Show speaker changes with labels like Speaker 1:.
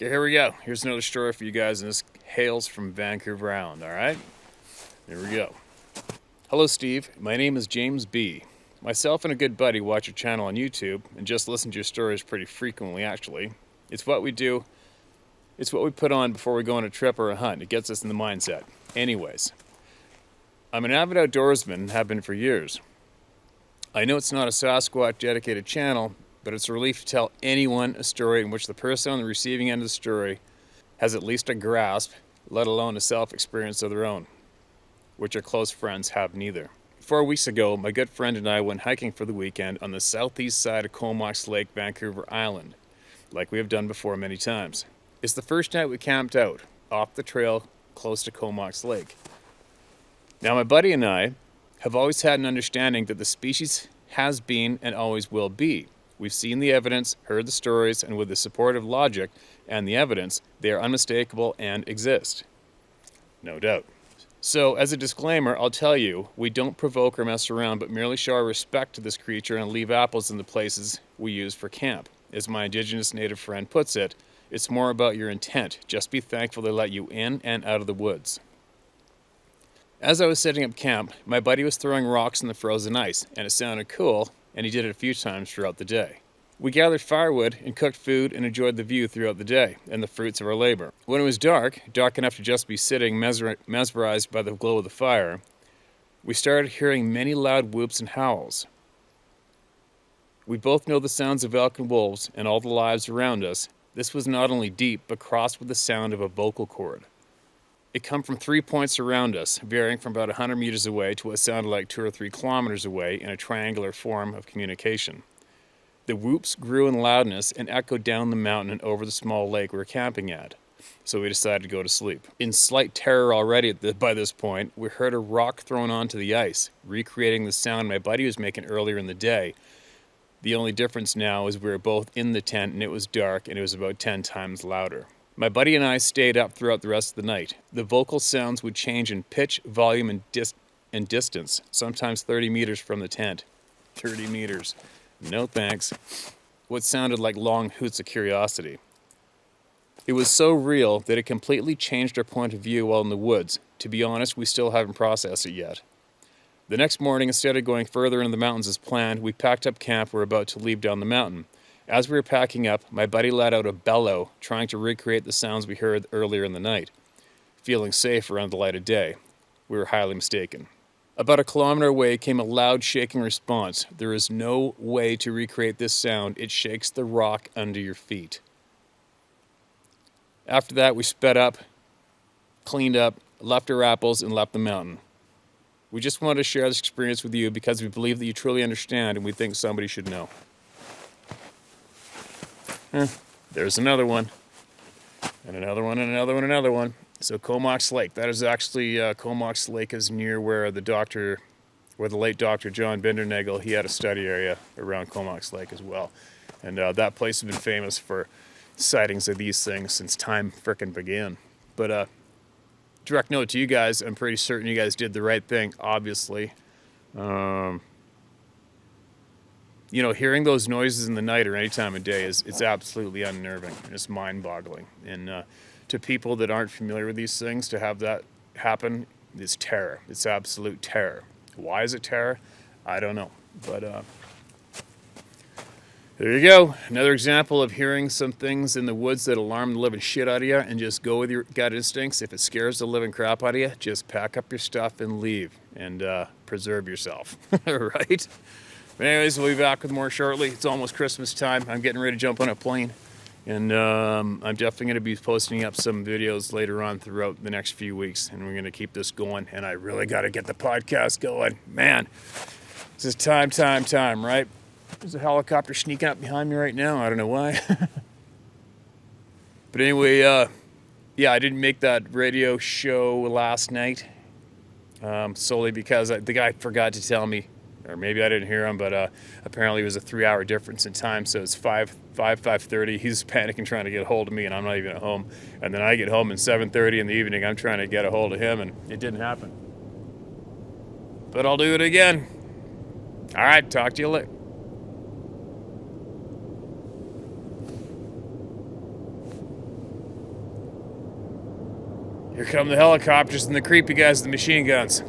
Speaker 1: Okay, here we go. Here's another story for you guys, and this hails from Vancouver Island, alright? Here we go. Hello, Steve. My name is James B. Myself and a good buddy watch your channel on YouTube and just listen to your stories pretty frequently, actually. It's what we do. It's what we put on before we go on a trip or a hunt. It gets us in the mindset. Anyways, I'm an avid outdoorsman and have been for years. I know it's not a Sasquatch dedicated channel, but it's a relief to tell anyone a story in which the person on the receiving end of the story has at least a grasp, let alone a self-experience of their own, which our close friends have neither. 4 weeks ago, my good friend and I went hiking for the weekend on the southeast side of Comox Lake, Vancouver Island, like we have done before many times. It's the first night we camped out, off the trail, close to Comox Lake. Now, my buddy and I have always had an understanding that the species has been and always will be. We've seen the evidence, heard the stories, and with the support of logic and the evidence, they are unmistakable and exist. No doubt. So, as a disclaimer, I'll tell you, we don't provoke or mess around, but merely show our respect to this creature and leave apples in the places we use for camp. As my indigenous native friend puts it, it's more about your intent. Just be thankful they let you in and out of the woods. As I was setting up camp, my buddy was throwing rocks in the frozen ice, and it sounded cool, and he did it a few times throughout the day. We gathered firewood and cooked food and enjoyed the view throughout the day and the fruits of our labor. When it was dark enough to just be sitting mesmerized by the glow of the fire, we started hearing many loud whoops and howls. We both know the sounds of elk and wolves and all the lives around us. This was not only deep, but crossed with the sound of a vocal cord. It come from 3 points around us, varying from about 100 meters away to what sounded like 2 or 3 kilometers away in a triangular form of communication. The whoops grew in loudness and echoed down the mountain and over the small lake we were camping at, so we decided to go to sleep. In slight terror already by this point, we heard a rock thrown onto the ice, recreating the sound my buddy was making earlier in the day. The only difference now is we were both in the tent and it was dark and it was about 10 times louder. My buddy and I stayed up throughout the rest of the night. The vocal sounds would change in pitch, volume, and distance, sometimes 30 meters from the tent. 30 meters. No thanks. What sounded like long hoots of curiosity. It was so real that it completely changed our point of view while in the woods. To be honest, we still haven't processed it yet. The next morning, instead of going further into the mountains as planned, we packed up camp. We're about to leave down the mountain. As we were packing up, my buddy let out a bellow, trying to recreate the sounds we heard earlier in the night. Feeling safe around the light of day. We were highly mistaken. About a kilometer away came a loud shaking response. There is no way to recreate this sound. It shakes the rock under your feet. After that, we sped up, cleaned up, left our apples, and left the mountain. We just wanted to share this experience with you because we believe that you truly understand and we think somebody should know. There's another one. And another one, and another one, and another one. So Comox Lake. That is actually, Comox Lake is near where the late Dr. John Bindernagel, he had a study area around Comox Lake as well. And that place has been famous for sightings of these things since time frickin' began. But direct note to you guys, I'm pretty certain you guys did the right thing, obviously. Hearing those noises in the night or any time of day it's absolutely unnerving. It's mind-boggling. And to people that aren't familiar with these things, to have that happen is terror. It's absolute terror. Why is it terror? I don't know. But there you go. Another example of hearing some things in the woods that alarm the living shit out of you, and just go with your gut instincts. If it scares the living crap out of you, just pack up your stuff and leave and preserve yourself. Right? But anyways, we'll be back with more shortly. It's almost Christmas time. I'm getting ready to jump on a plane. And I'm definitely going to be posting up some videos later on throughout the next few weeks. And we're going to keep this going. And I really got to get the podcast going. Man, this is time, right? There's a helicopter sneaking up behind me right now. I don't know why. But anyway, I didn't make that radio show last night. Solely because the guy forgot to tell me. Or maybe I didn't hear him, but apparently it was a 3-hour difference in time, so it's 5:30. He's panicking trying to get a hold of me, and I'm not even at home. And then I get home at 7:30 in the evening. I'm trying to get a hold of him, and it didn't happen. But I'll do it again. All right, talk to you later. Here come the helicopters and the creepy guys with the machine guns.